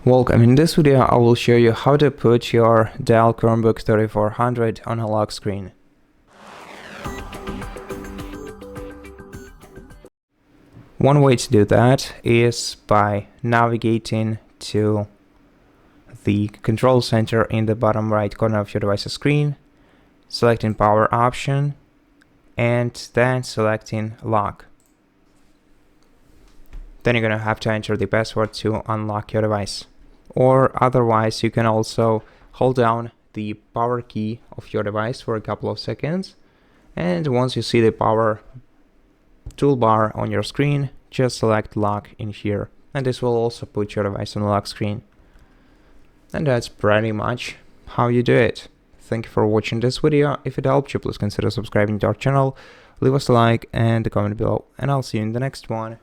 Welcome. In this video I will show you how to put your DELL Chromebook 3400 on a lock screen. One way to do that is by navigating to the control center in the bottom right corner of your device's screen, selecting power option, and then selecting lock. Then you're going to have to enter the password to unlock your device. Or otherwise, you can also hold down the power key of your device for a couple of seconds, and once you see the power toolbar on your screen, just select lock in here, and this will also put your device on the lock screen. And that's pretty much how you do it. Thank you for watching this video. If it helped you, please consider subscribing to our channel, leave us a like and a comment below, and I'll see you in the next one.